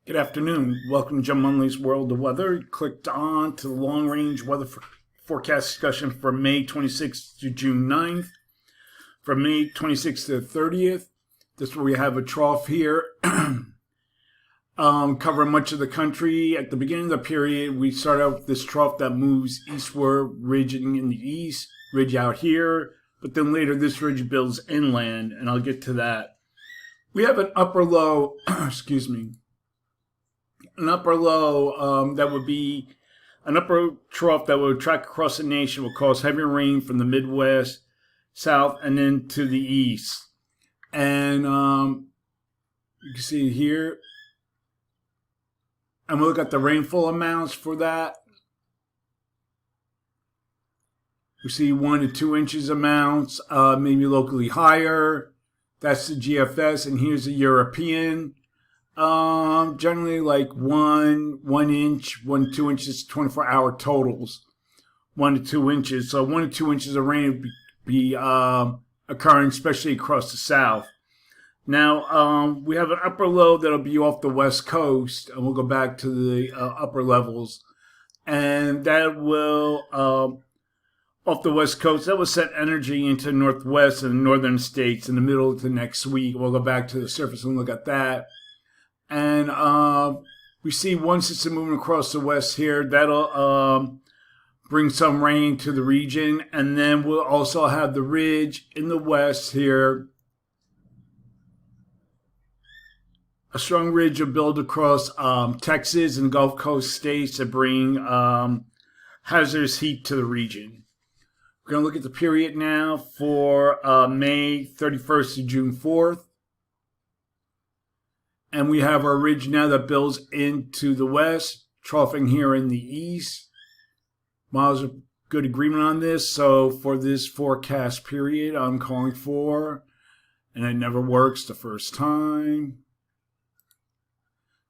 Good afternoon. Welcome to Jim Munley's World of Weather. Clicked on to the long-range weather forecast discussion for May 26th to June 9th. From May 26th to the 30th, this is where we have a trough here covering much of the country. At the beginning of the period, we start out with this trough that moves eastward, ridging in the east, ridge out here. But then later, this ridge builds inland, and I'll get to that. We have an upper low, excuse me. An upper low that would be an upper trough that would track across the nation, will cause heavy rain from the Midwest, south, and then to the east. And you can see here, and we'll look at the rainfall amounts for that. We see 1 to 2 inches amounts, maybe locally higher. That's the GFS, and here's the European. Generally like 1 inch, 1 to 2 inches, 24-hour totals, 1 to 2 inches. So 1 to 2 inches of rain would be occurring, especially across the south. Now, we have an upper low that'll be off the west coast, and we'll go back to the upper levels. And that will, off the west coast, that will set energy into the northwest and the northern states in the middle of the next week. We'll go back to the surface and look at that. And we see one system moving across the west here. That'll bring some rain to the region. And then we'll also have the ridge in the west here. A strong ridge will build across Texas and Gulf Coast states to bring hazardous heat to the region. We're going to look at the period now for May 31st to June 4th. And we have our ridge now that builds into the west, troughing here in the east. Miles of good agreement on this. So for this forecast period, I'm calling for, and it never works the first time,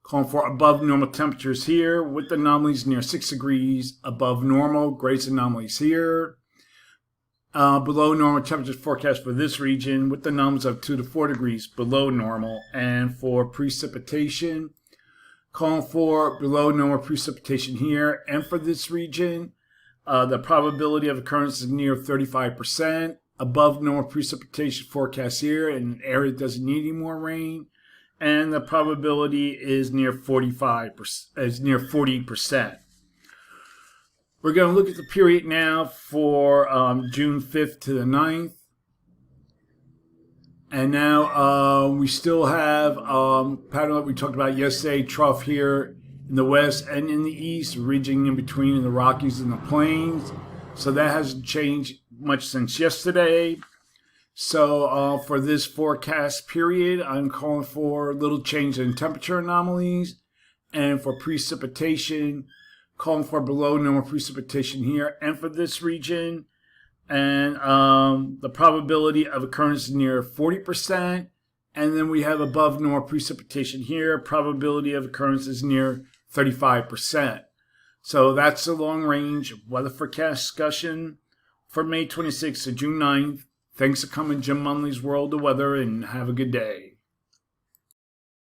calling for above normal temperatures here with anomalies near 6 degrees above normal. Greatest anomalies here. Below normal temperatures forecast for this region with anomalies of 2 to 4 degrees below normal. And for precipitation, calling for below normal precipitation here. And for this region, the probability of occurrence is near 35%. Above normal precipitation forecast here, and an area that doesn't need any more rain. And the probability is near 40%. We're going to look at the period now for June 5th to the 9th. And now we still have pattern that we talked about yesterday, trough here in the west and in the east, ridging in between in the Rockies and the Plains. So that hasn't changed much since yesterday. So for this forecast period, I'm calling for little change in temperature anomalies. And for precipitation, calling for below normal precipitation here and for this region. And the probability of occurrence is near 40%. And then we have above normal precipitation here. Probability of occurrence is near 35%. So that's the long range weather forecast discussion for May 26th to June 9th. Thanks for coming, Jim Munley's World of Weather, and have a good day.